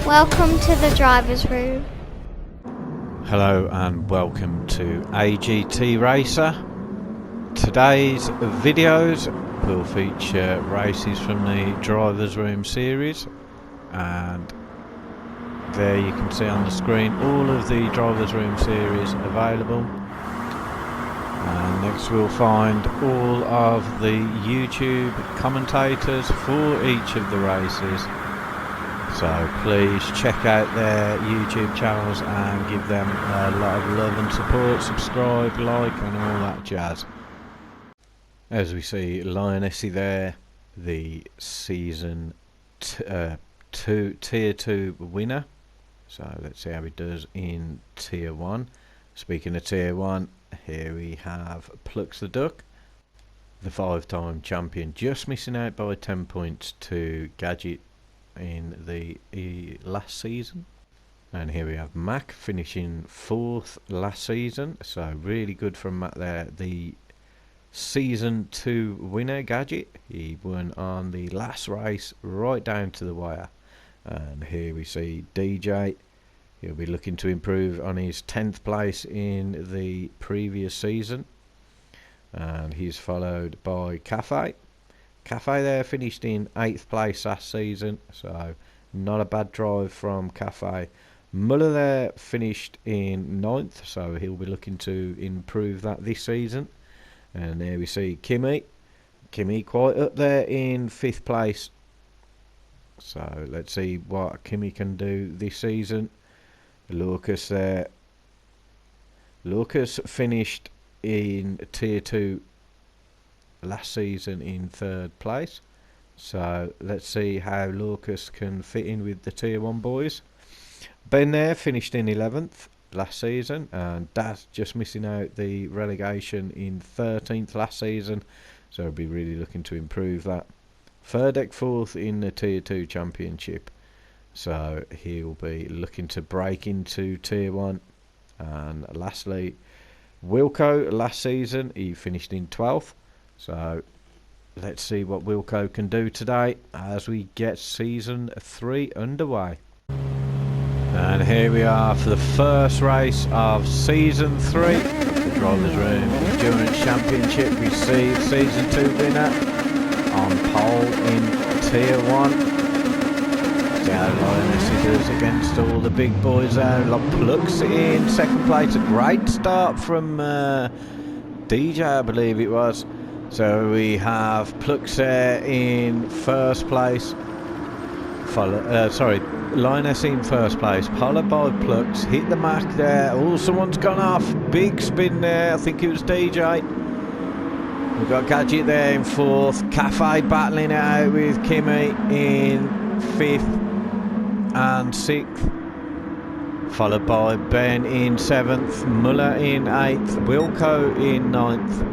Welcome to the driver's room. Hello and welcome to AGT Racer. Today's videos will feature races from the driver's room series, and there you can see on the screen all of the driver's room series available. And next we'll find all of the YouTube commentators for each of the races. So please check out their YouTube channels and give them a lot of love and support, subscribe, like and all that jazz. As we see Lionessy there, the season tier 2 winner. So let's see how he does in tier 1. Speaking of tier 1, here we have Plucks the Duck, the 5-time champion, just missing out by 10 points to Gadget in the last season. And here we have Mac finishing 4th last season, so really good from Mac there. The season 2 winner, Gadget, he won on the last race right down to the wire. And here we see DJ, he'll be looking to improve on his 10th place in the previous season, and he's followed by Cafe. Cafe there finished in 8th place last season, so not a bad drive from Cafe. Muller there finished in 9th, so he'll be looking to improve that this season. And there we see Kimmy quite up there in 5th place, so let's see what Kimmy can do this season. Lucas there, Lucas finished in tier 2 last season in 3rd place, so let's see how Lucas can fit in with the tier 1 boys. Ben there finished in 11th last season, and Daz just missing out the relegation in 13th last season, so he'll be really looking to improve that. Ferdek 4th in the tier 2 championship, so he'll be looking to break into tier 1. And lastly, Wilco, last season he finished in 12th, so let's see what Wilco can do today as we get season 3 underway. And here we are for the first race of season 3 of the Drivers Room Endurance Championship. We see season 2 winner on pole in tier 1. See how Lionessy does against all the big boys there. Plucks in 2nd place. A great start from DJ, I believe it was. So we have Plucks there in 1st place. Lionessy in 1st place, followed by Plucks. Hit the mark there. Oh, someone's gone off. Big spin there. I think it was DJ. We've got Gadget there in 4th. Cafe battling it out with Kimmy in 5th and 6th. Followed by Ben in 7th. Muller in 8th. Wilco in 9th.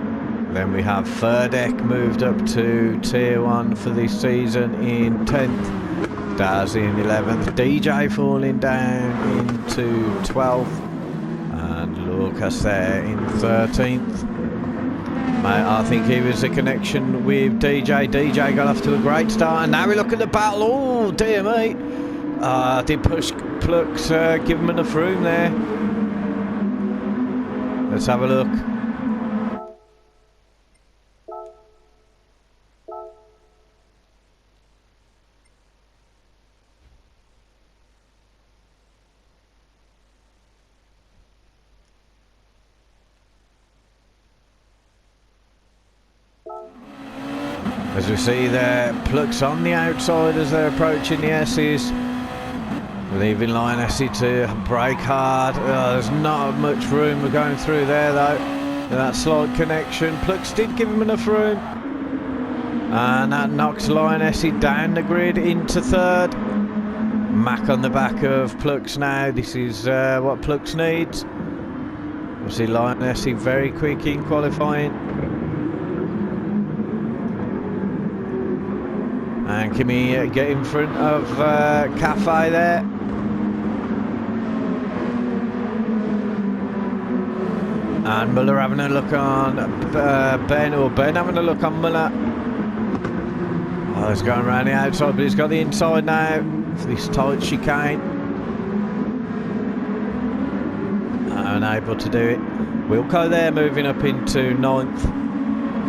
Then we have Ferdek moved up to tier 1 for this season in 10th. Daz in 11th. DJ falling down into 12th. And Lucas there in 13th. Mate, I think he was a connection with DJ. DJ got off to a great start, and now we look at the battle. Oh dear me. Did push Plucks, give him enough room there. Let's have a look. As we see there, Plucks on the outside as they're approaching the S's, leaving Lionessy to break hard. There's not much room we're going through there though. That slight connection. Plucks did give him enough room, and that knocks Lionessy down the grid into 3rd. Mac on the back of Plucks now. This is what Plucks needs. We'll see Lionessy very quick in qualifying. And Kimmy get in front of Cafe there. And Muller having a look on Ben, or Ben having a look on Muller. Oh, he's going around the outside, but he's got the inside now. for this tight chicane. Unable to do it. Wilco there moving up into 9th.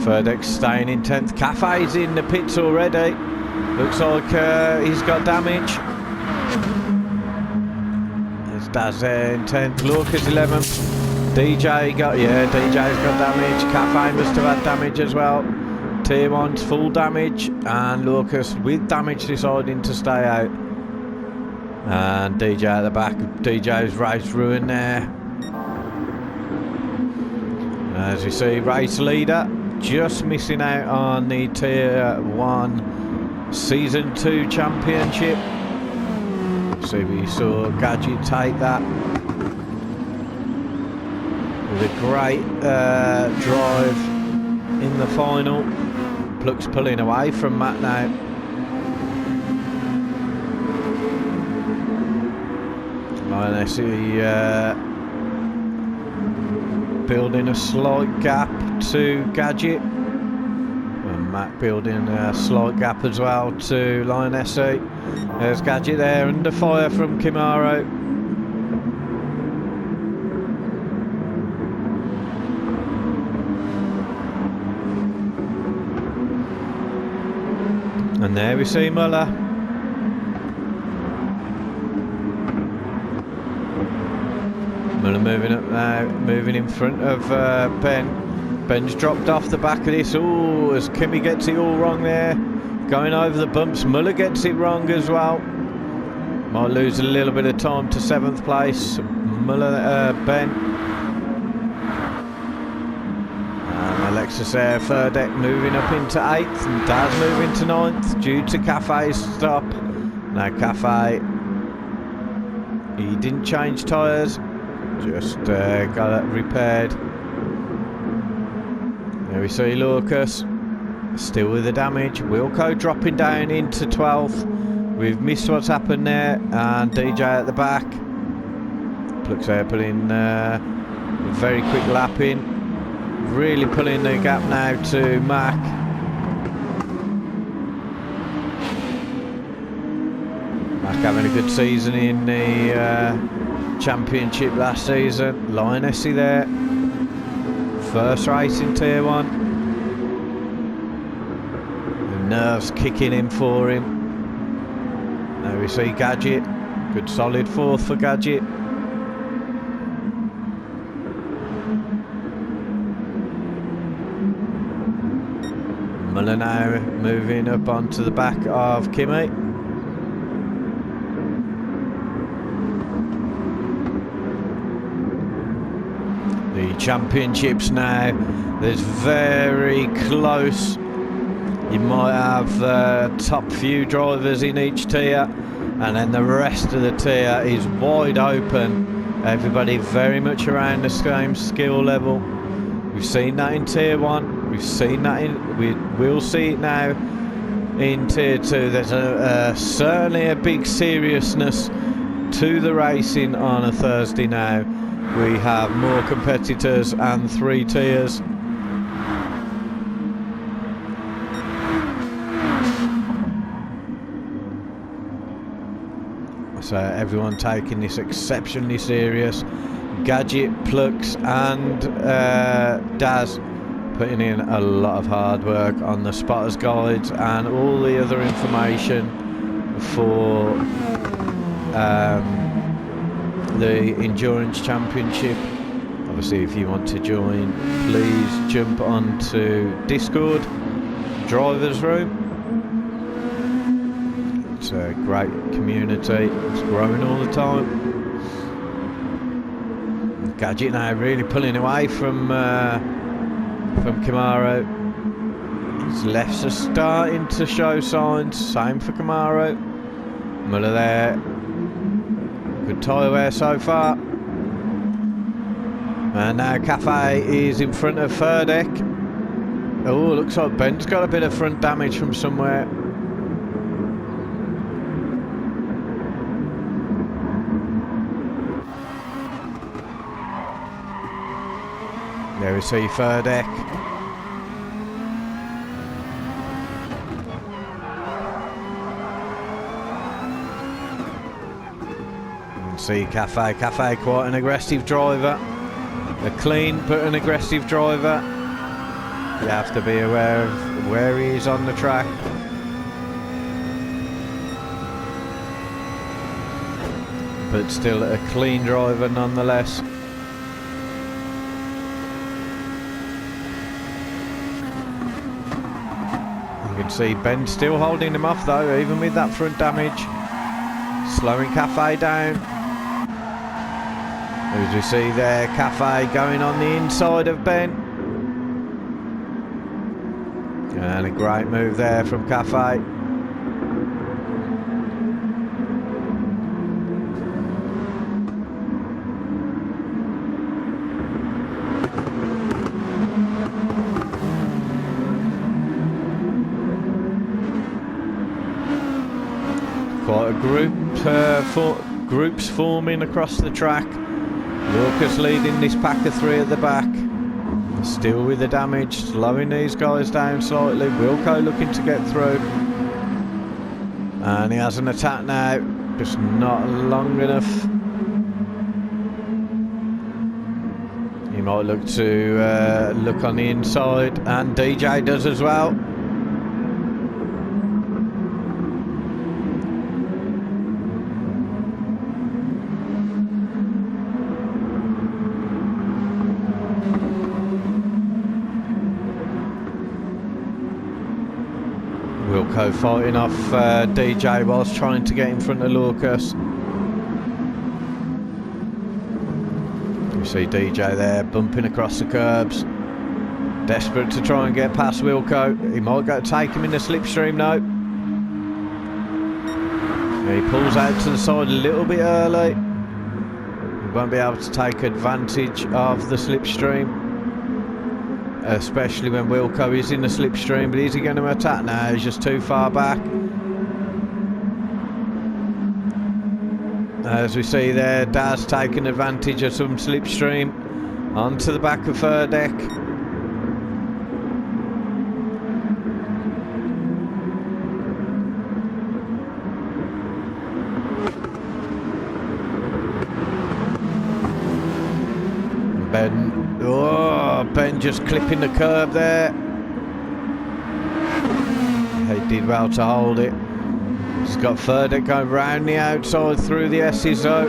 Furdeck staying in 10th. Cafe's in the pits already. Looks like he's got damage. There's Daz there in 10th. Lucas 11th. DJ's got damage. Cafe must have had damage as well. Tier 1's full damage, and Lucas with damage deciding to stay out. And DJ at the back. DJ's race ruined there. As you see, race leader just missing out on the Tier 1 Season 2 Championship. See, we saw Gadget take that with a great drive in the final. Pluck's pulling away from Matt now. I see building a slight gap to Gadget, and Matt building a slight gap as well to Lionessy. There's Gadget there under fire from Kimaro. And there we see Muller. Muller moving up now, moving in front of Ben. Ben's dropped off the back of this. Oh, as Kimmy gets it all wrong there. Going over the bumps. Muller gets it wrong as well. Might lose a little bit of time to 7th place. Muller, Ben. And Alexis there, Furdeck moving up into 8th. And Daz moving to 9th due to Cafe's stop. Now Cafe, he didn't change tyres. Just got it repaired. There we see Lucas still with the damage. Wilco dropping down into 12th. We've missed what's happened there, and DJ at the back. Looks there pulling a very quick lap in, really pulling the gap now to Mac. Mac having a good season in the Championship last season. Lionessy there, first race in Tier 1. The nerves kicking in for him. Now we see Gadget, good solid 4th for Gadget. Muller now moving up onto the back of Kimmy. The championships now, there's very close. You might have the top few drivers in each tier, and then the rest of the tier is wide open. Everybody very much around the same skill level. We've seen that in Tier 1. We've seen that we will see it now in Tier 2. There's certainly a big seriousness to the racing on a Thursday now. We have more competitors and 3 tiers. So everyone taking this exceptionally serious. Gadget, Plux and Daz putting in a lot of hard work on the spotters guides and all the other information for the Endurance Championship. Obviously, if you want to join, please jump onto Discord, Drivers Room. It's a great community, it's growing all the time. Gadget now really pulling away from Camaro. His lefts are starting to show signs, same for Camaro. Muller there, good tyre wear so far. And now Cafe is in front of Furdeck. Oh, looks like Ben's got a bit of front damage from somewhere. There we see Furdeck. see Cafe quite an aggressive driver, a clean but an aggressive driver. You have to be aware of where he is on the track. But still a clean driver nonetheless. You can see Ben still holding him off though, even with that front damage. Slowing Cafe down. As we see there, Cafe going on the inside of Ben. And a great move there from Cafe. Quite a groups forming across the track. Lucas leading this pack of three at the back. Still with the damage, slowing these guys down slightly. Wilco looking to get through. And he has an attack now, just not long enough. He might look to look on the inside, and DJ does as well. Wilco fighting off DJ whilst trying to get in front of Lucas. You see DJ there bumping across the curbs, desperate to try and get past Wilco. He might go take him in the slipstream now. He pulls out to the side a little bit early. He won't be able to take advantage of the slipstream, especially when Wilco is in the slipstream. But is he going to attack now? He's just too far back. As we see there, Daz taking advantage of some slipstream onto the back of her deck. Ben just clipping the curb there. He did well to hold it. He's got Furdick going round the outside through the S's though.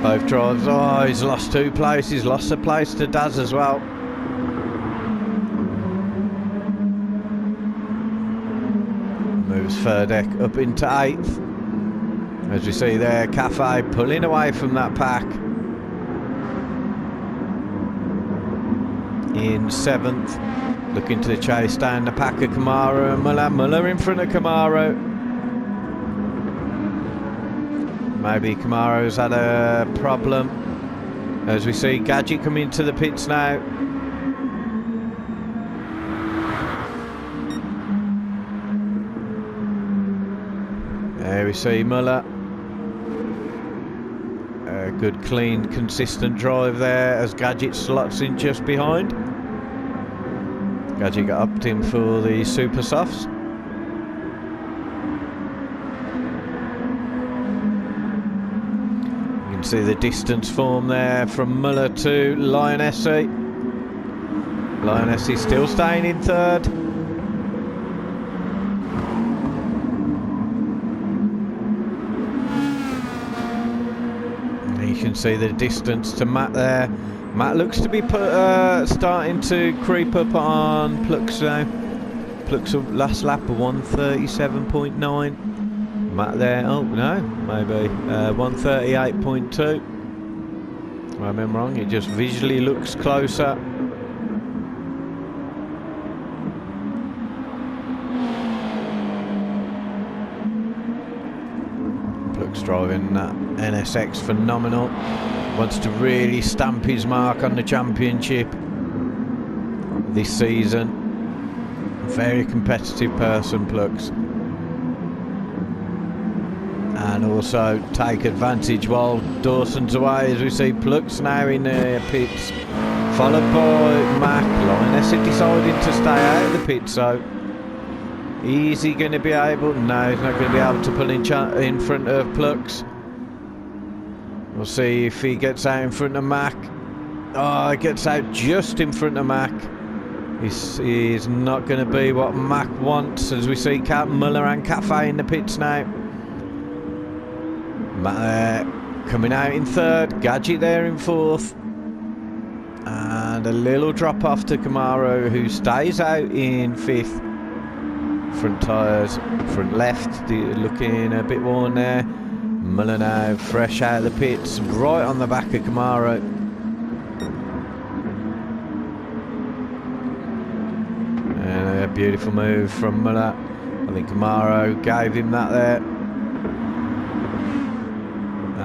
Both drives. Oh, he's lost two places. Lost a place to Daz as well. Moves Furdick up into 8th. As we see there, Cafe pulling away from that pack. In 7th, looking to chase down the pack of Camaro and Muller. Muller in front of Camaro. Maybe Camaro's had a problem. As we see Gadget come into the pits now. There we see Muller. A good, clean, consistent drive there as Gadget slots in just behind. Gadget got upped in for the super softs. You can see the distance form there from Muller to Lionessy. Lionessy still staying in 3rd. You can see the distance to Matt there. Matt looks to be starting to creep up on Plux now. Plux last lap of 137.9. Matt there, oh no, maybe 138.2. Maybe I'm wrong, it just visually looks closer. Plux driving that NSX phenomenal. Wants to really stamp his mark on the championship this season. Very competitive person, Plux. And also take advantage while Dawson's away, as we see Plux now in the pits, followed by Mac. Lionessy deciding to stay out of the pits, so is he going to be able? No, he's not going to be able to pull in front of Plux. We'll see if he gets out in front of Mac. Oh, he gets out just in front of Mac. He's not going to be what Mac wants, as we see Cat Muller and Cafe in the pits now. Matt there, coming out in third. Gadget there in fourth. And a little drop off to Camaro, who stays out in fifth. Front tyres, front left, looking a bit worn there. Muller now fresh out of the pits, right on the back of Camaro. And a beautiful move from Muller. I think Camaro gave him that there.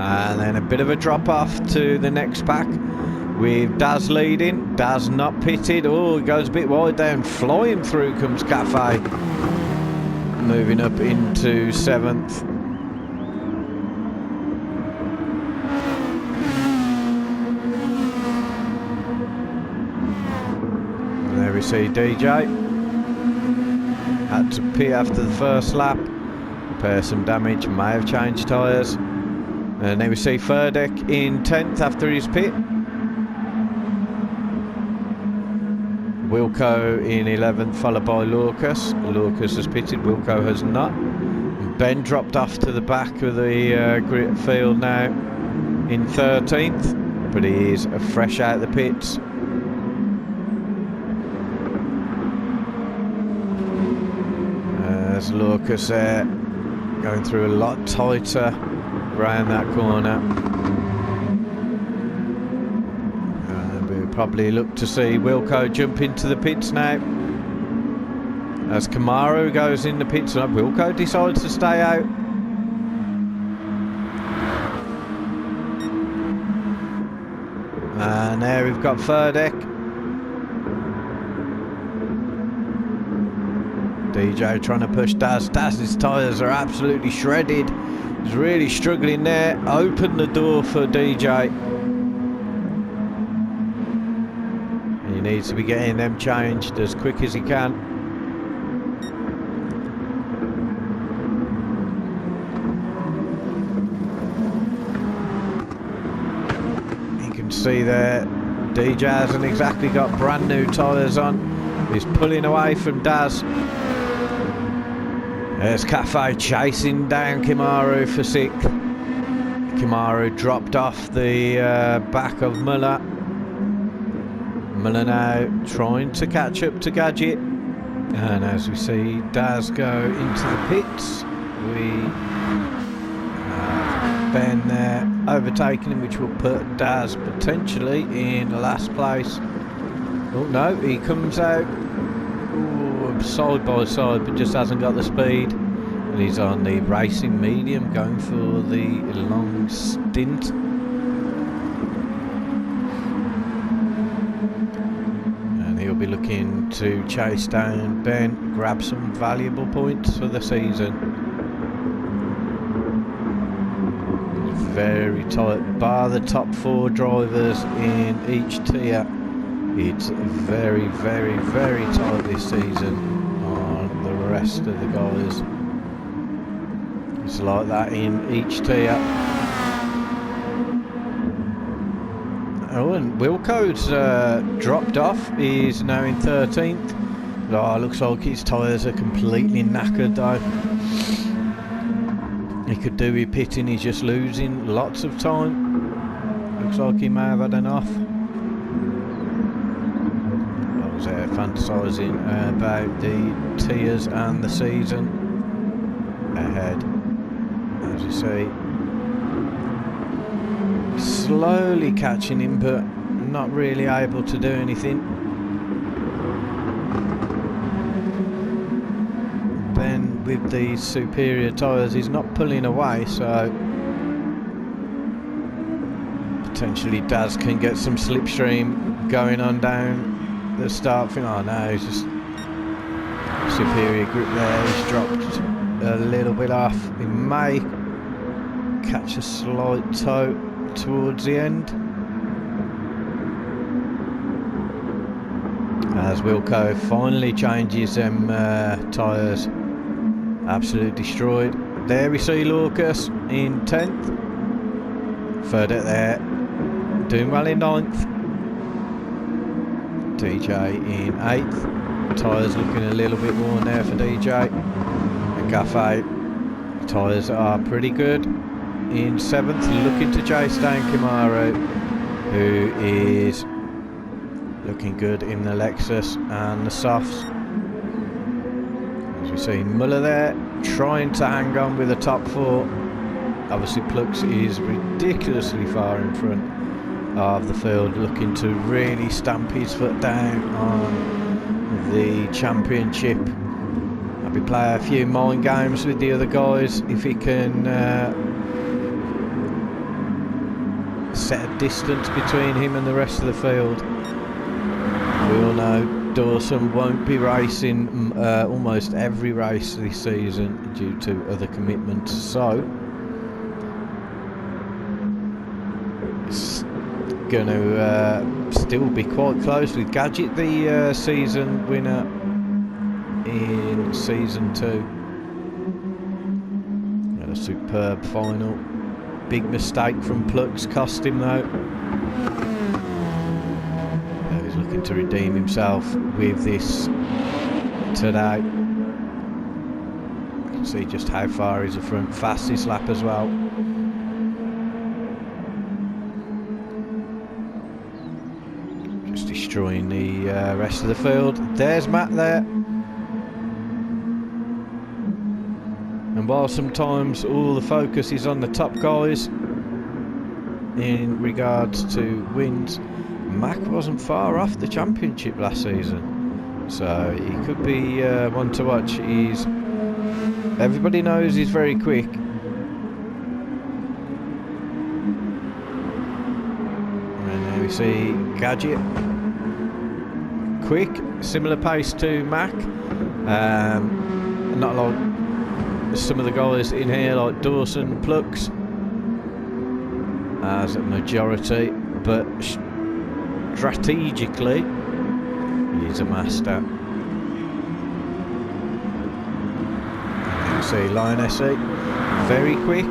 And then a bit of a drop off to the next pack, with Daz leading. Daz not pitted. Oh, he goes a bit wide down. Flying through comes Cafe. Moving up into seventh. And there we see DJ. Had to pit after the first lap. Repair some damage. May have changed tyres. And then we see Ferdek in 10th after his pit. Wilco in 11th, followed by Lucas. Lucas has pitted, Wilco has not. Ben dropped off to the back of the grid field now in 13th, but he is fresh out of the pits. As Lucas there, going through a lot tighter around that corner. Probably look to see Wilco jump into the pits now. As Camaro goes in the pits, Wilco decides to stay out. And there we've got Ferdek. DJ trying to push Daz. Daz's tyres are absolutely shredded. He's really struggling there. Open the door for DJ. He needs to be getting them changed as quick as he can. You can see there, DJ hasn't exactly got brand new tyres on. He's pulling away from Daz. There's Cafe chasing down Kimaru for sixth. Kimaru dropped off the back of Muller. Muller now trying to catch up to Gadget, and as we see Daz go into the pits, we have Ben there overtaking him, which will put Daz potentially in last place. Oh no, he comes out side by side, but just hasn't got the speed, and he's on the racing medium going for the long stint. Be looking to chase down Ben, grab some valuable points for the season. Very tight, bar the top four drivers in each tier. It's very, very, very tight this season on the rest of the guys. It's like that in each tier. Oh, and Wilco's dropped off. He's now in 13th. Oh, looks like his tyres are completely knackered though. He could do with pitting, he's just losing lots of time. Looks like he may have had enough. I was fantasising about the tiers and the season ahead. As you see, slowly catching him, but not really able to do anything. Ben with the superior tyres, he's not pulling away, so potentially Daz can get some slipstream going on down the start thing. Oh no, he's just superior grip there. He's dropped a little bit off. He may catch a slight toe towards the end, as Wilco finally changes them tyres. Absolutely destroyed. There we see Lucas in 10th, Third at there, doing well in 9th. DJ in 8th. Tyres looking a little bit worn there for DJ. And Cafe, tyres are pretty good. In 7th, looking to chase down Kimaru, who is looking good in the Lexus and the softs. As we see Muller there, trying to hang on with the top 4. Obviously Plux is ridiculously far in front of the field, looking to really stamp his foot down on the championship. Maybe play a few mind games with the other guys if he can set a distance between him and the rest of the field. We all know Dawson won't be racing almost every race this season due to other commitments, so it's going to still be quite close with Gadget, the season winner in season 2. Had a superb final. Big mistake from Plux, cost him though. He's looking to redeem himself with this today. You can see just how far he's a front. Fastest lap as well. Just destroying the rest of the field. There's Matt there. And while sometimes all the focus is on the top guys in regards to wins, Mac wasn't far off the championship last season, so he could be one to watch. Everybody knows he's very quick. And there we see Gadget, quick, similar pace to Mac. Not like some of the guys in here like Dawson, Plux as a majority, but strategically he's a master. And you see Lioness very quick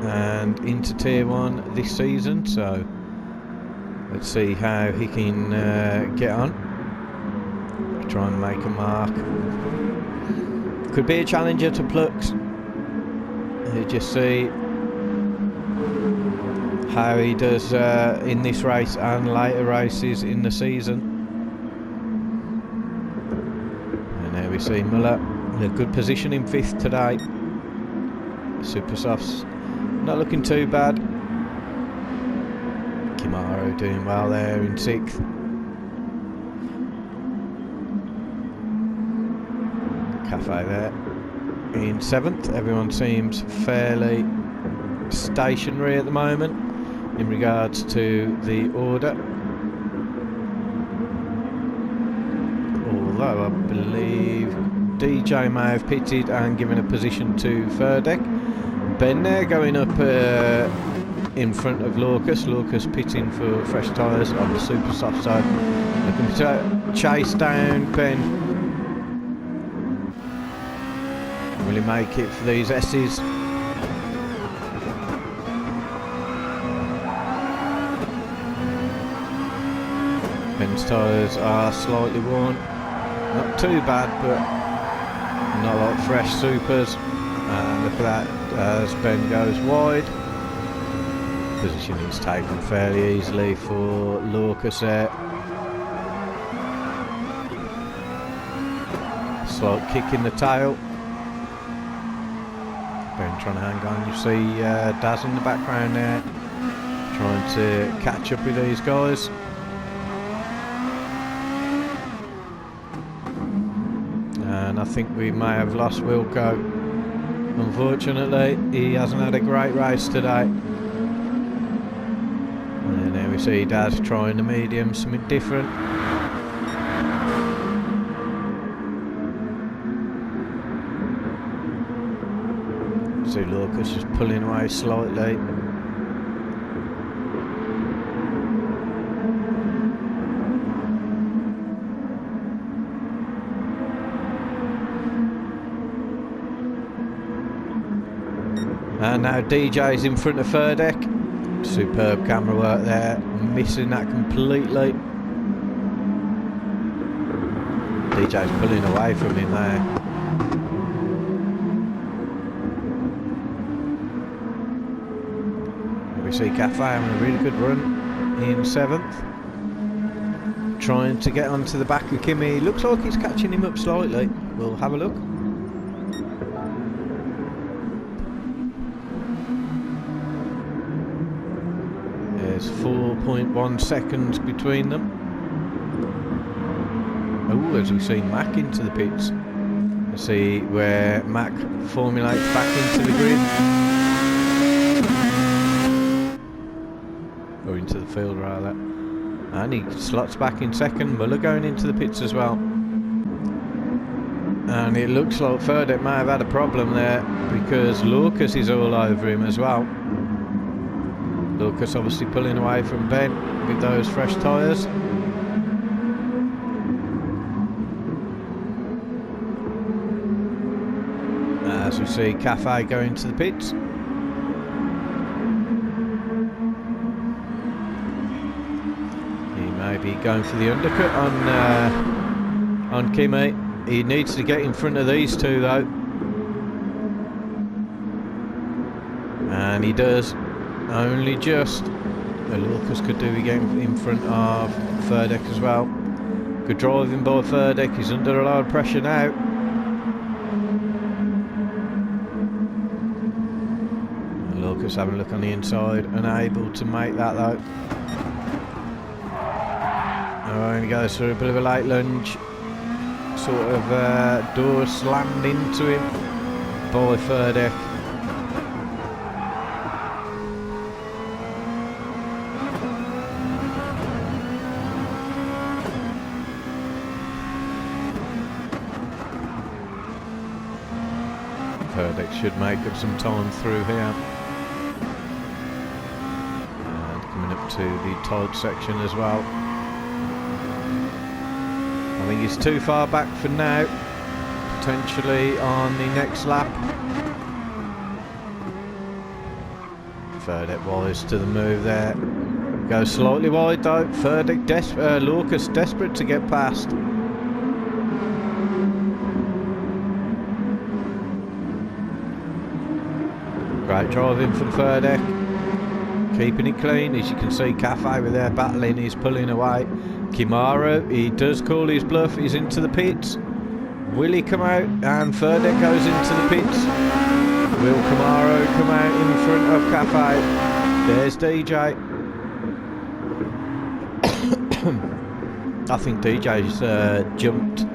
and into tier 1 this season, so let's see how he can get on, try and make a mark. Could be a challenger to Plux. You just see how he does in this race and later races in the season. And there we see Muller in a good position in 5th today. Super Softs not looking too bad. Kimaru doing well there in 6th. Cafe there in 7th. Everyone seems fairly stationary at the moment in regards to the order, although I believe DJ may have pitted and given a position to Furdeck. Ben there going up in front of Lorcas. Lorcas pitting for fresh tyres on the super soft side, looking to chase down Ben. Will he make it for these S's? Ben's tyres are slightly worn. Not too bad, but not like fresh supers. And look at that as Ben goes wide. Position is taken fairly easily for Lorcas there. Slight kick in the tail. Ben trying to hang on. You see Daz in the background there, trying to catch up with these guys. And I think we may have lost Wilco. Unfortunately, he hasn't had a great race today. And there we see Daz trying the medium, something different. See Lucas just pulling away slightly. And now DJ's in front of Furdeck. Superb camera work there, missing that completely. DJ's pulling away from him there. We see Cafe having a really good run in 7th. Trying to get onto the back of Kimmy. Looks like he's catching him up slightly. We'll have a look. There's 4.1 seconds between them. Oh, as we see Mac into the pits. Let's see where Mac formulates back into the grid. Or into the field rather. And he slots back in 2nd. Muller going into the pits as well. And it looks like Furdeck may have had a problem there because Lucas is all over him as well. Lucas obviously pulling away from Ben with those fresh tyres. As we see Cafe going to the pits. He may be going for the undercut on Kimmy. He needs to get in front of these two though. And he does. Only just. Lucas could do again in front of Furdeck as well. Good driving by Furdeck. He's under a lot of pressure now. And Lucas having a look on the inside. Unable to make that though. And he goes through a bit of a late lunge. Sort of door slammed into him by Furdeck. Furdeck should make up some time through here. And coming up to the tied section as well. I think he's too far back for now. Potentially on the next lap. Furdeck wise to the move there. Goes slightly wide though. Furdeck Lucas desperate to get past. Great driving from Furdeck. Keeping it clean. As you can see, Cafe with their battling, he's pulling away. Kimaro, he does call his bluff, he's into the pits. Will he come out? And Furdeck goes into the pits. Will Kimaro come out in front of Cafe? There's DJ. I think DJ's jumped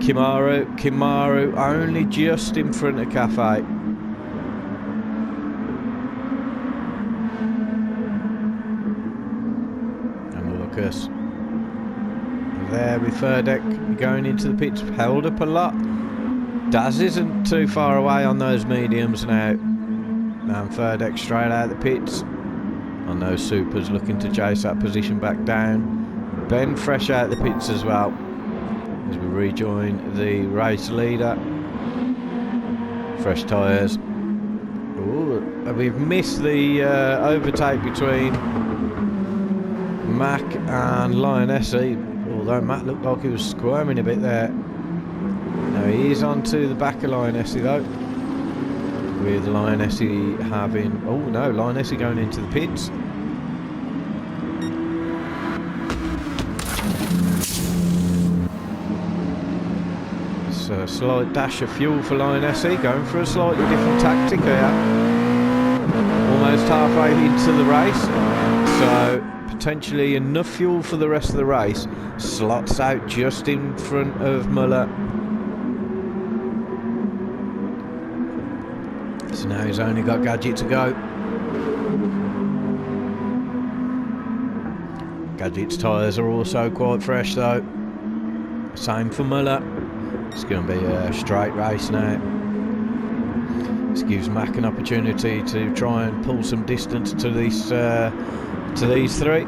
Kimaro only just in front of Cafe. And Lucas there with Furdeck going into the pits, held up a lot. Daz isn't too far away on those mediums now. And Furdeck straight out the pits on those supers, looking to chase that position back down. Ben fresh out the pits as well as we rejoin the race leader. Fresh tyres. We've missed the overtake between Mac and Lionessi, although Mac looked like he was squirming a bit there. Now he is onto the back of Lionessi though, with Lionessi having... oh no, Lionessi going into the pits. It's a slight dash of fuel for Lionessi, going for a slightly different tactic here. Almost halfway into the race, so potentially enough fuel for the rest of the race. Slots out just in front of Muller. So now he's only got Gadget to go. Gadget's tyres are also quite fresh though. Same for Muller. It's going to be a straight race now. This gives Mac an opportunity to try and pull some distance to these three.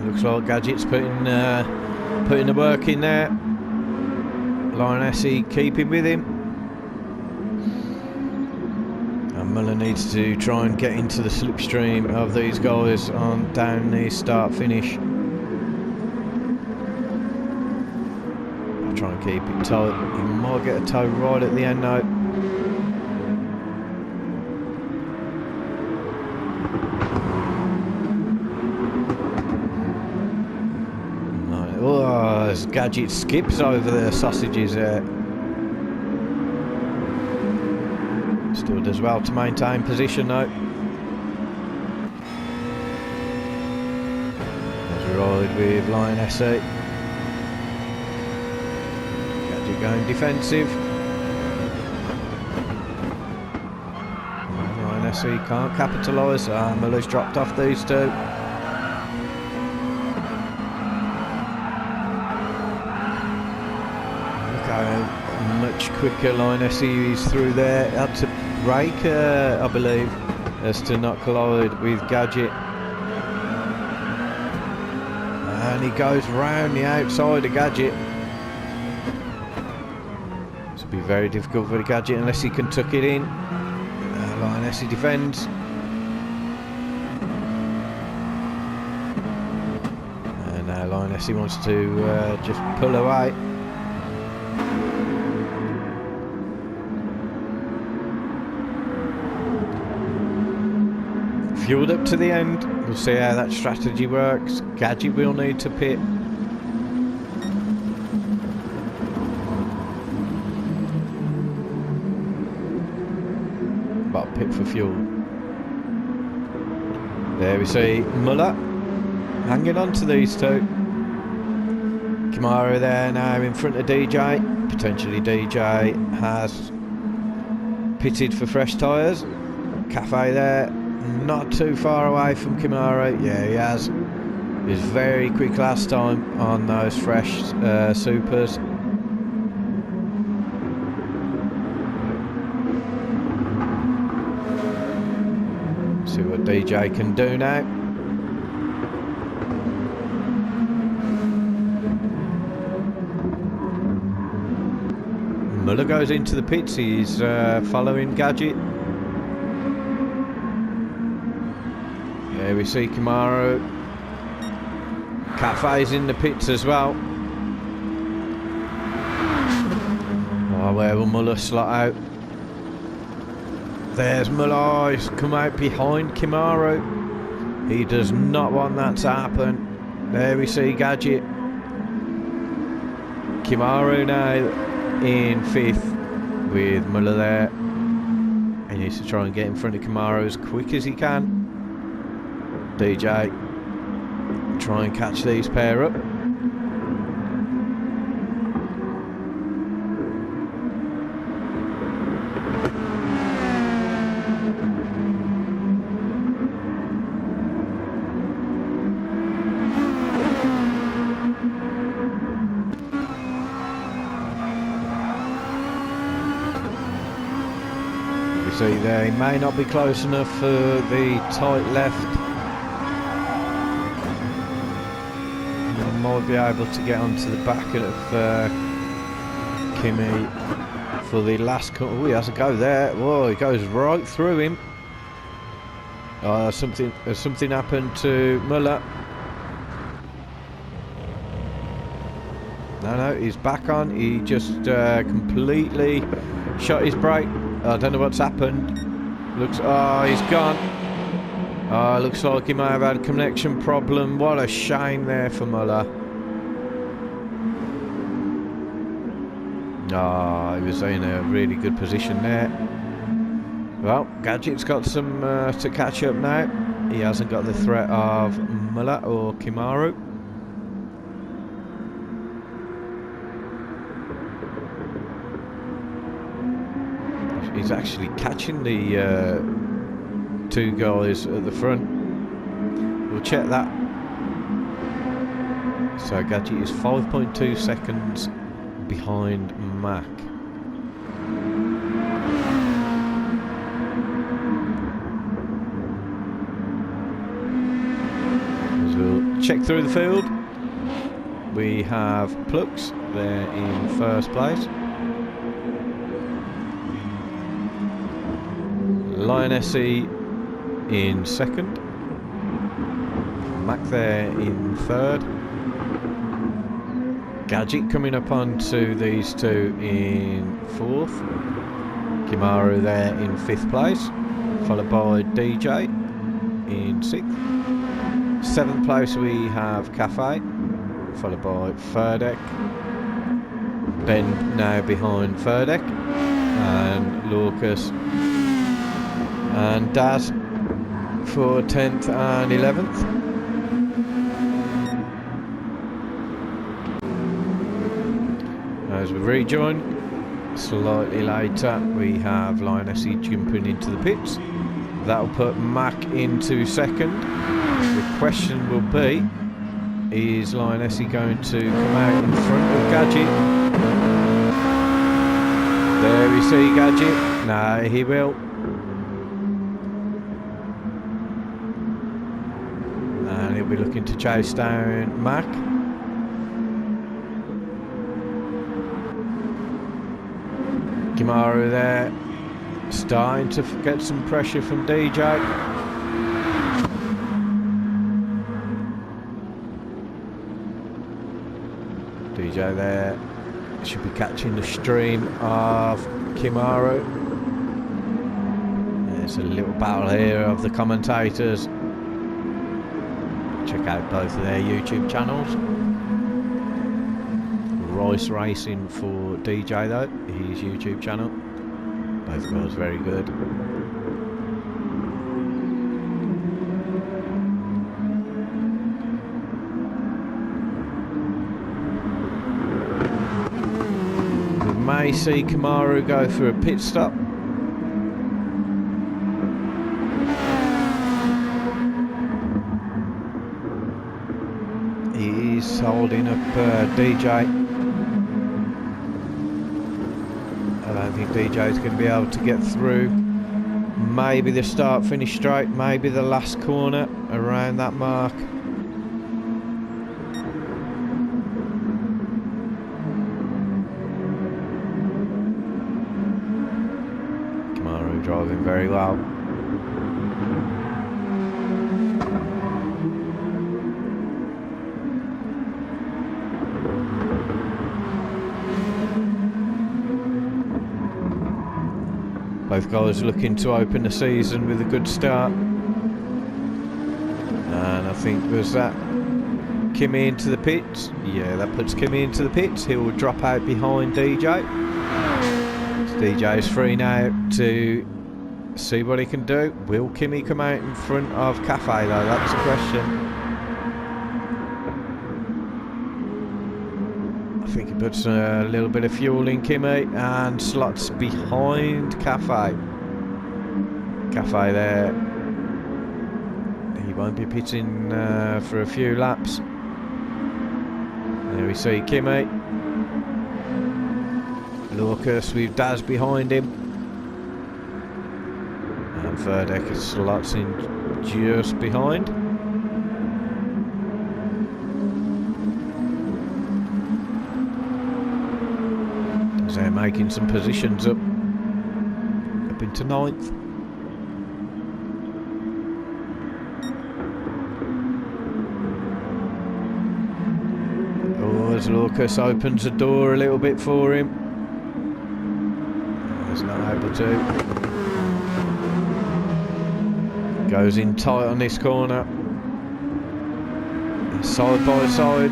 Looks like Gadget's putting the work in there. Lioness keeping with him. And Muller needs to try and get into the slipstream of these guys on down the start-finish. I'll try and keep it tight. He might get a tow right at the end though. Oh, as Gadget skips over the sausages there. Still does well to maintain position though. There's a ride with Lioness. Gadget going defensive. Lioness can't capitalise. Muller's dropped off these two. Much quicker Lioness is through there. Had to brake, I believe, as to not collide with Gadget. And he goes round the outside of Gadget. This will be very difficult for the Gadget unless he can tuck it in. Lioness defends. And now Lioness wants to just pull away. Fueled up to the end. We'll see how that strategy works. Gadget will need to pit. But pit for fuel. There we see Muller hanging on to these two. Camaro there now in front of DJ. Potentially DJ has pitted for fresh tyres. Cafe there. Not too far away from Camaro. Yeah, he has. He was very quick last time on those fresh supers. See what DJ can do now. Muller goes into the pits. He's following Gadget. There we see Camaro. Cafe's in the pits as well. Oh, where will Muller slot out? There's Muller. He's come out behind Camaro. He does not want that to happen. There we see Gadget. Camaro now in 5th with Muller there. He needs to try and get in front of Camaro as quick as he can. DJ try and catch these pair up. You see there, he may not be close enough for the tight left. Might be able to get onto the back of Kimi for the last cut. Oh, he has a go there. Whoa, he goes right through him. Something happened to Muller. No, he's back on. He just completely shot his brake. I don't know what's happened. He's gone. Looks like he may have had a connection problem. What a shame there for Muller. He was in a really good position there. Well, Gadget's got some to catch up now. He hasn't got the threat of Muller or Camaro. He's actually catching the two guys at the front. We'll check that. So Gadget is 5.2 seconds behind Mac. As we'll check through the field. We have Plux there in first place. Lionessy in second. Mac there in third. Gadget coming up onto these two in fourth. Kimaru there in fifth place, followed by DJ in sixth. Seventh place we have Cafe, followed by Ferdek. Ben now behind Ferdek, and Lucas and Daz for 10th and 11th. As we rejoin slightly later, we have Lionessy jumping into the pits. That'll put Mac into second. The question will be, is Lionessy going to come out in front of Gadget? There we see Gadget. No, he will. And he'll be looking to chase down Mac. Kimaru there, starting to get some pressure from DJ. DJ there should be catching the stream of Kimaru. There's a little battle here of the commentators. Check out both of their YouTube channels. Royce Racing for DJ though, his YouTube channel. Both guys very good. We may see Kimaru go for a pit stop. He's holding up DJ. I don't think DJ's going to be able to get through. Maybe the start finish straight, maybe the last corner around that mark. Kimaru driving very well. Both guys looking to open the season with a good start. And I think was that Kimmy into the pits. Yeah, that puts Kimmy into the pits. He will drop out behind DJ. So DJ is free now to see what he can do. Will Kimmy come out in front of Cafe though? That's the question. I think he puts a little bit of fuel in Kimmy and slots behind Cafe. Cafe there. He won't be pitting for a few laps. There we see Kimmy. Lucas with Daz behind him. And Ferdek slots in just behind. They're making some positions up into 9th. Oh, as Lucas opens the door a little bit for him. He's not able to. Goes in tight on this corner. Side by side.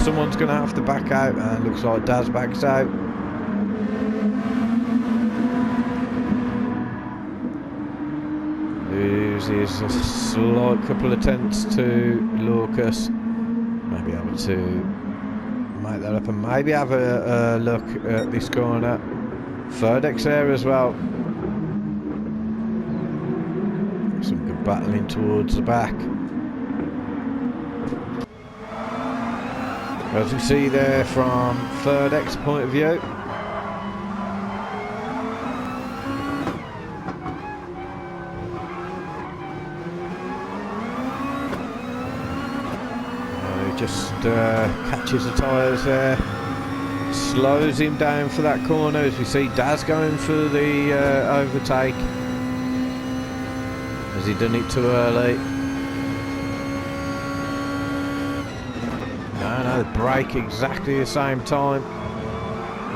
Someone's going to have to back out, and looks like Daz backs out. Loses a slight couple of tenths to Lucas. Maybe able to make that up and maybe have a look at this corner. Ferdek's there as well. Some good battling towards the back. As we see there from Ferdek's point of view. he just catches the tyres there, slows him down for that corner as we see Daz going for the overtake. Has he done it too early? No, they brake exactly the same time.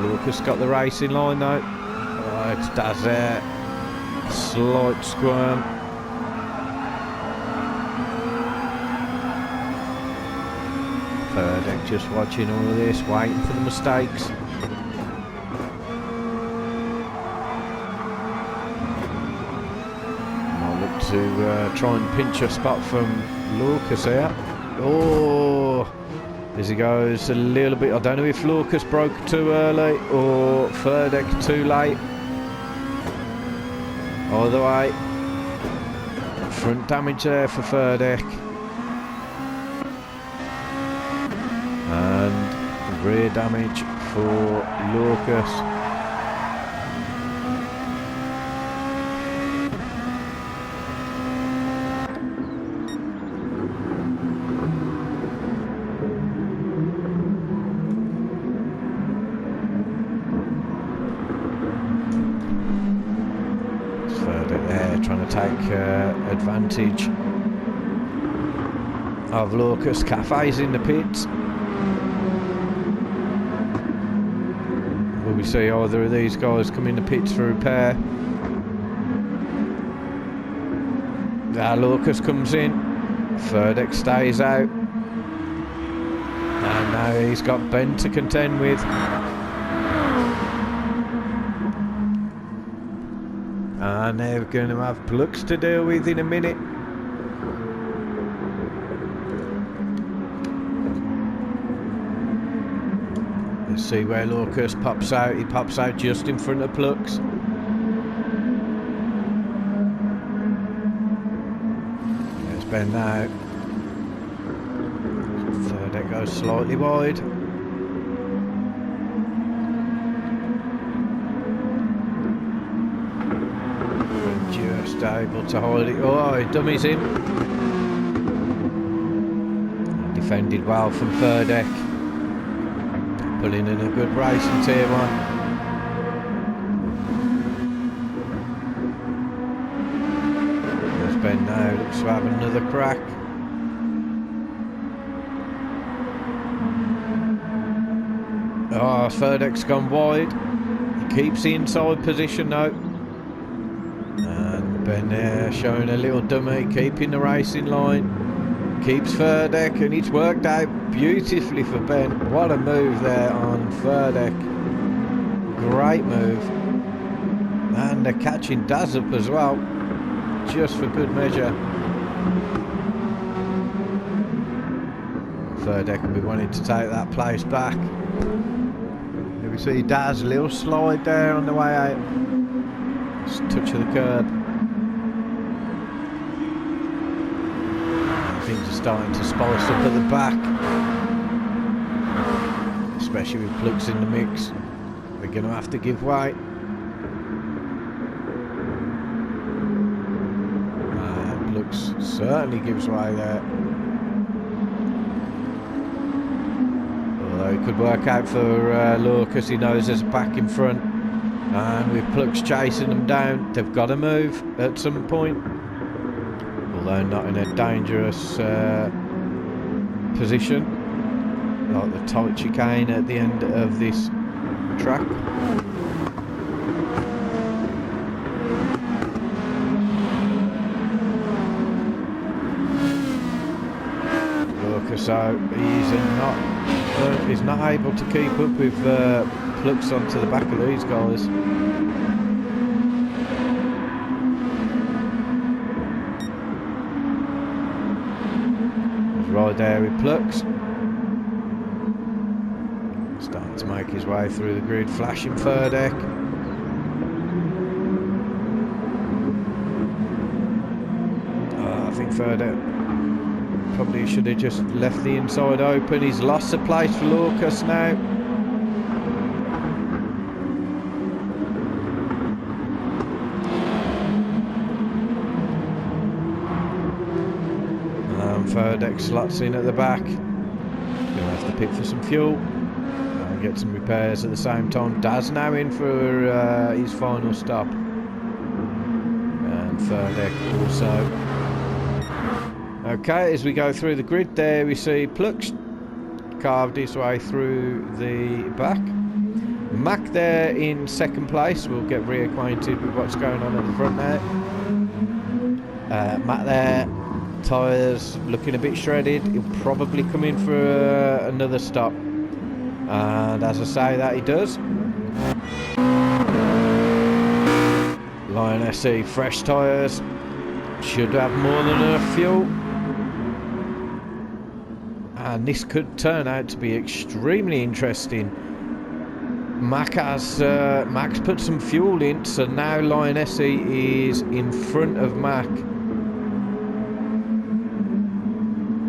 Lucas got the racing line though. Oh, it's Daz there. Slight squirm. Furdeck just watching all of this, waiting for the mistakes. Might look to try and pinch a spot from Lucas here. Oh, as he goes a little bit. I don't know if Lucas broke too early or Furdeck too late. Either way, front damage there for Furdeck. And rear damage for Lucas. Furdeck there trying to take advantage of Lucas. Cafe's in the pits. Will we see either of these guys come in the pits for repair? Lucas comes in. Furdeck stays out. And now he's got Ben to contend with. And they're going to have Plux to deal with in a minute. See where Lucas pops out. He pops out just in front of Plux. There's Ben now. Furdeck goes slightly wide. And just able to hold it. Oh, he dummies him. Defended well from Furdeck. Pulling in a good race in Tier 1. There's Ben now, looks to have another crack. Oh, Furdeck's gone wide. He keeps the inside position though. And Ben there showing a little dummy, keeping the racing line. Keeps Furdeck, and it's worked out beautifully for Ben. What a move there on Furdeck. Great move. And they're catching Daz up as well, just for good measure. Furdeck will be wanting to take that place back. Here we see Daz, a little slide there on the way out. Just a touch of the curb. Things are starting to spice up at the back, especially with Plux in the mix. They're going to have to give way. Plux certainly gives way there. Although it could work out for Lucas, he knows there's a pack in front, and with Plux chasing them down, they've got to move at some point. Although not in a dangerous position, like the tight chicane at the end of this track. Lucas out, he's not able to keep up with Plux onto the back of these guys. Right there with Plux. Starting to make his way through the grid, flashing Furdeck. I think Furdeck probably should have just left the inside open. He's lost the place for Lucas now. Furdeck slots in at the back. Gonna have to pit for some fuel and get some repairs at the same time. Daz now in for his final stop, and Furdeck also. Okay, as we go through the grid there, we see Plux carved his way through the back. Mac there in second place. We'll get reacquainted with what's going on at the front there. Matt there, tyres looking a bit shredded. He'll probably come in for another stop, and as I say that, he does. Lion SE fresh tyres, should have more than enough fuel, and this could turn out to be extremely interesting. Mac's put some fuel in, so now Lion SE is in front of Mac.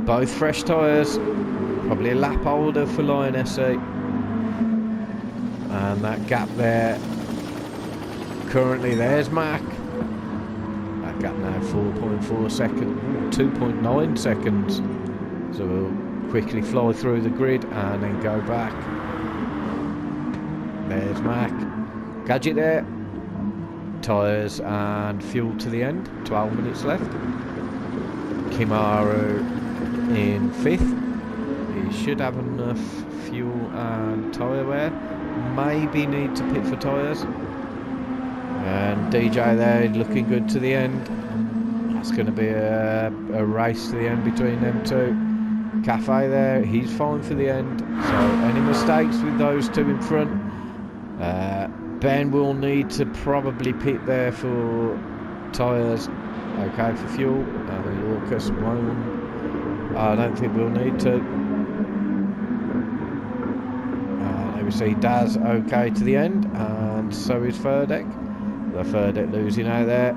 Both fresh tyres, probably a lap older for Lion SE. And that gap there, currently there's Mac. That gap now 4.4 seconds, 2.9 seconds. So we'll quickly fly through the grid and then go back. There's Mac. Gadget there. Tyres and fuel to the end. 12 minutes left. Kimaru in 5th. He should have enough fuel and tyre wear. Maybe need to pit for tyres. And DJ there looking good to the end. That's going to be a race to the end between them two. Cafe there, he's fine for the end. So any mistakes with those two in front? Ben will need to probably pit there for tyres. Okay, for fuel. Lucas won't. I don't think we'll need to. There we see Daz okay to the end, and so is Furdeck. The Furdeck losing out there.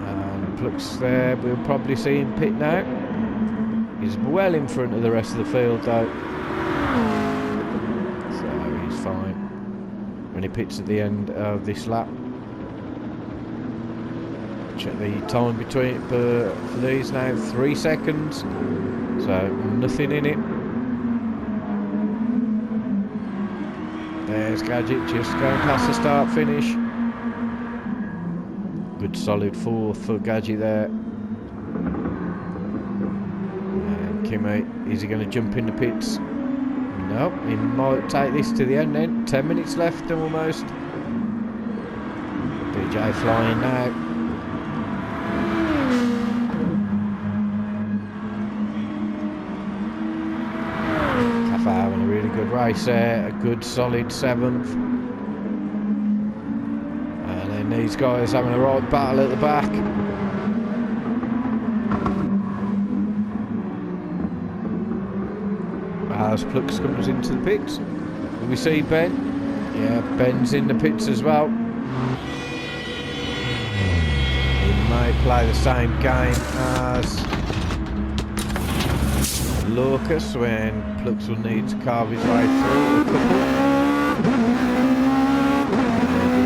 And Plux there, we'll probably see him pit now. He's well in front of the rest of the field though. So he's fine when he pits at the end of this lap. Check the time between for these now, 3 seconds. So nothing in it. There's Gadget just going past the start finish. Good solid 4th for Gadget there. And Kimmy, is he going to jump in the pits? Nope, he might take this to the end then. 10 minutes left almost. DJ flying now. Cafe having a really good race there. A good solid 7th. And then these guys having a right battle at the back. As Plux comes into the pits. Will we see Ben? Yeah, Ben's in the pits as well. He may play the same game as Lucas when Plux will need to carve his way through a couple. And he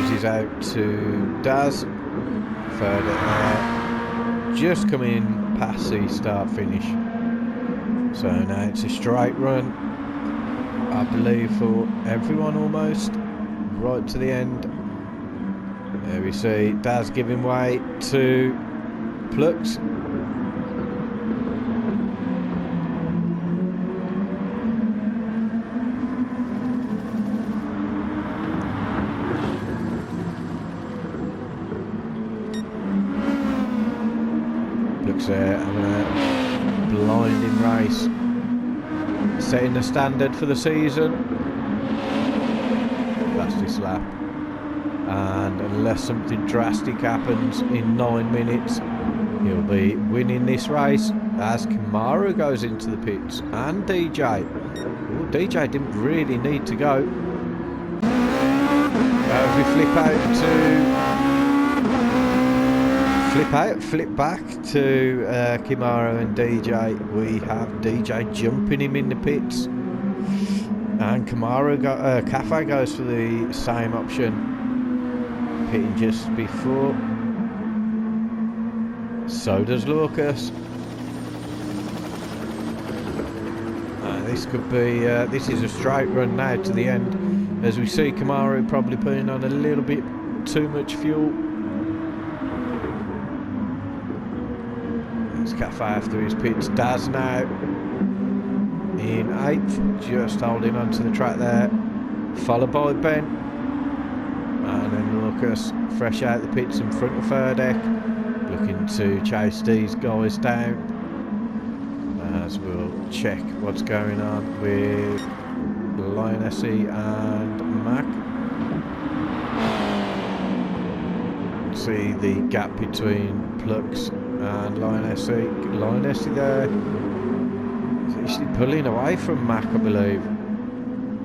loses out to Daz. Further there. Just coming past the start finish. So now it's a straight run, I believe, for everyone almost, right to the end. There we see Daz giving way to Plux. Plux there having a blinding race, setting the standard for the season. That's this lap, and unless something drastic happens in 9 minutes, he'll be winning this race as Kimaru goes into the pits, and DJ. Ooh, DJ didn't really need to go. As we flip back to Kimaru and DJ. We have DJ jumping him in the pits, and Cafe goes for the same option, pitting just before. So does Lucas. This could be, this is a straight run now to the end. As we see Kamaru probably putting on a little bit too much fuel. It's Cafe after his pits. Daz now in 8th, just holding on to the track there. Followed by Ben. And then Lucas fresh out the pits in front of Furdeck. Looking to chase these guys down. As we'll check what's going on with Lionessi and Mac. See the gap between Plux and Lionessi. Lionessi there is actually pulling away from Mac, I believe.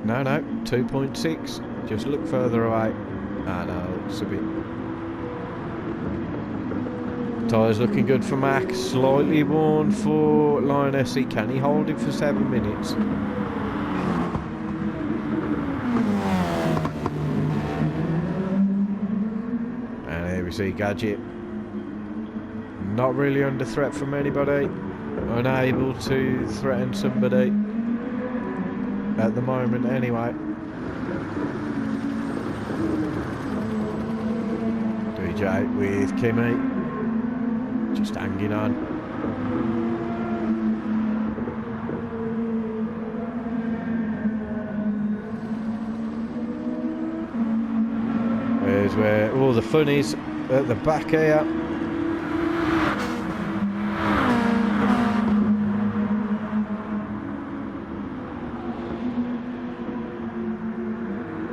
No, 2.6. Just look further away. Ah, no, it's a bit. Tyres looking good for Mac. Slightly worn for Lionessi. Can he hold it for 7 minutes? And here we see Gadget. Not really under threat from anybody. Unable to threaten somebody. At the moment, anyway. DJ with Kimmy. Just hanging on. There's where all the fun is at the back here.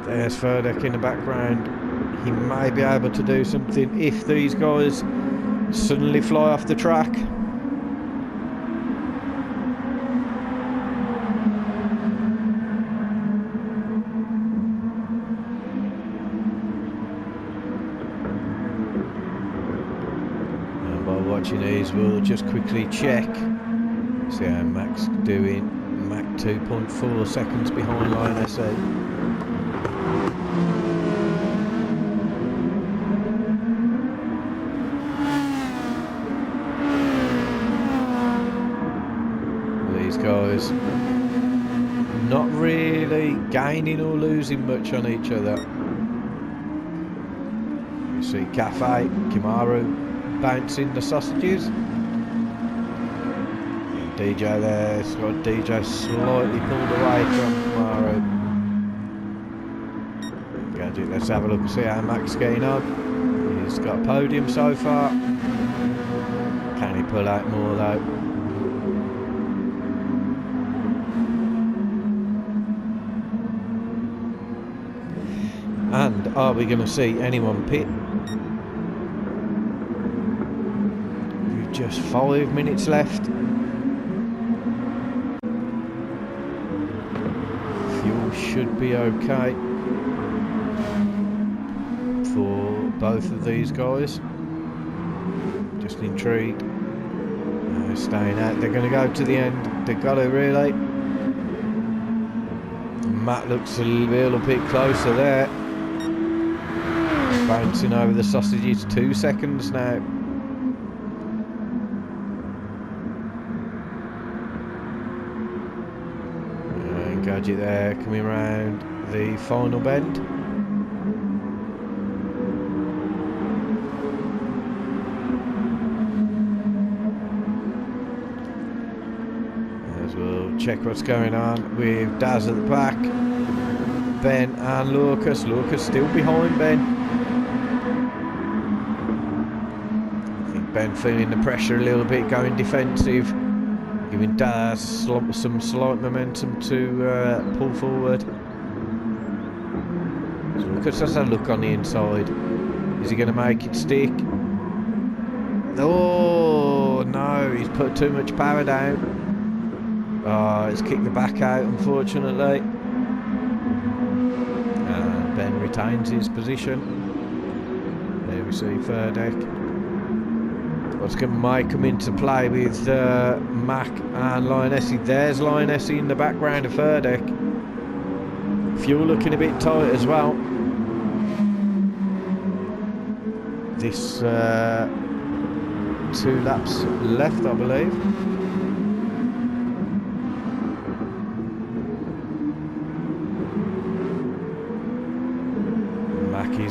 There's Furdeck in the background. He may be able to do something if these guys suddenly fly off the track. And while watching these, we'll just quickly check. See how Mac's doing. Mac 2.4 seconds behind Lionessi. Guys not really gaining or losing much on each other. You see Cafe, Kimaru bouncing the sausages. And DJ there, it's got DJ slightly pulled away from Kimaru. Gadget, let's have a look and see how Mac's getting on. He's got a podium so far. Can he pull out more though? And are we going to see anyone pit? With just 5 minutes left. Fuel should be okay for both of these guys. Just intrigued. No, staying out. They're going to go to the end. They've got to really. Matt looks a little bit closer there. Bouncing over the sausages, 2 seconds now. And Gadget there coming round the final bend. As we'll check what's going on with Daz at the back. Ben and Lucas. Lucas still behind Ben. Ben feeling the pressure a little bit, going defensive, giving Daz some slight momentum to pull forward. So Lucas has a look on the inside. Is he going to make it stick? Oh no, he's put too much power down. Oh, it's kicked the back out, unfortunately. And Ben retains his position. There we see Furdeck. What's might come into play with Mac and Lionessi. There's Lionessi in the background of Furdeck. Fuel looking a bit tight as well. This 2 laps left, I believe.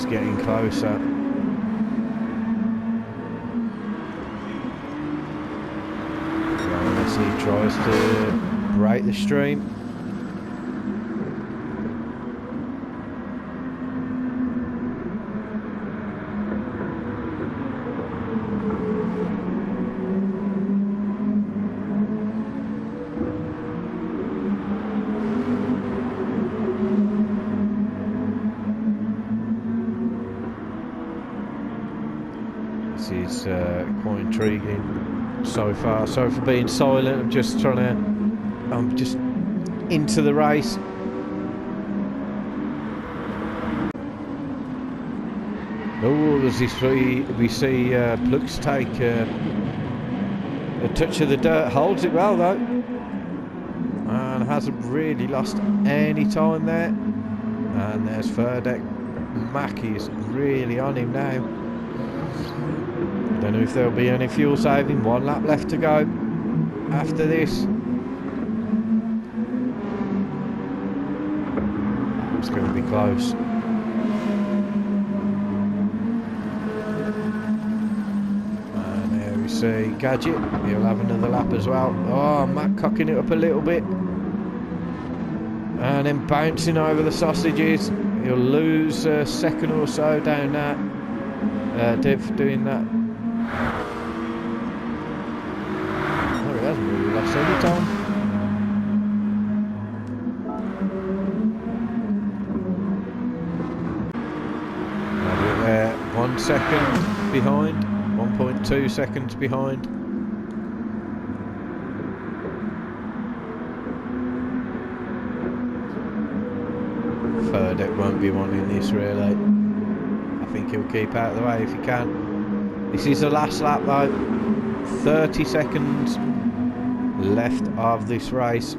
getting closer. As he tries to break the stream. This is quite intriguing so far. Sorry for being silent. I'm just trying to. I'm just into the race. Oh, as we see Plux take a touch of the dirt. Holds it well though, and hasn't really lost any time there. And there's Ferdek. Mackie is really on him now. Don't know if there'll be any fuel saving. 1 lap left to go after this. It's going to be close. And there we see Gadget. He'll have another lap as well. Oh, Matt cocking it up a little bit. And then bouncing over the sausages. He'll lose a second or so down that. Div doing that. No, he hasn't really lost any time. There, 1 second behind, 1.2 seconds behind. Ferdek won't be wanting this really. I think he'll keep out of the way if he can. This is the last lap though. 30 seconds left of this race.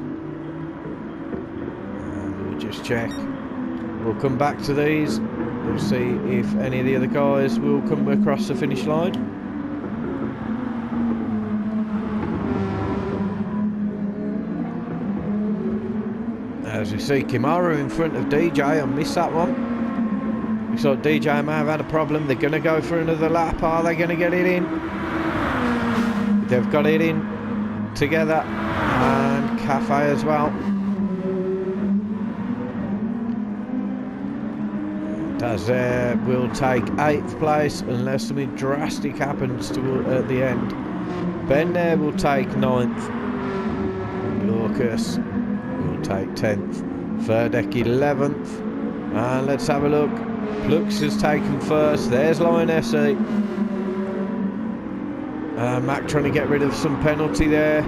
And we'll just check. We'll come back to these. We'll see if any of the other guys will come across the finish line. As we see Kimaru in front of DJ, I missed that one. Looks like DJ may have had a problem. They're going to go for another lap. Are they going to get it in? They've got it in together. And Cafe as well. Dazer will take 8th place unless something drastic happens at the end. Ben there will take 9th. Lucas will take 10th. Ferdek 11th. And let's have a look. Plux has taken 1st. There's Lion SE. Mac trying to get rid of some penalty there.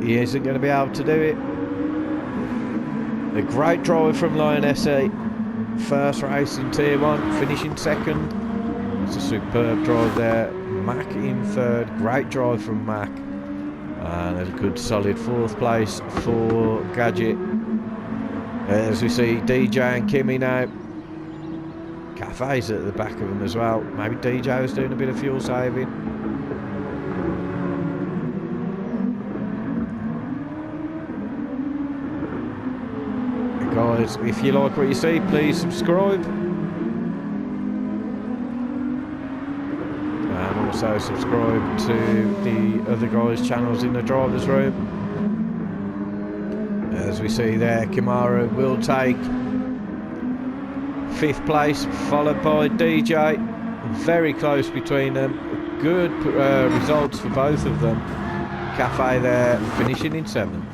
He isn't going to be able to do it. A great drive from Lion SE. First race in Tier 1, finishing 2nd. It's a superb drive there. Mac in 3rd. Great drive from Mac. And a good solid 4th place for Gadget. As we see DJ and Kimmy now. Cafe's at the back of them as well. Maybe DJ was doing a bit of fuel saving. Guys, if you like what you see, please subscribe. And also subscribe to the other guys' channels in the driver's room. As we see there, Kimaru will take 5th place, followed by DJ. Very close between them. Good results for both of them. Cafe there, finishing in 7th.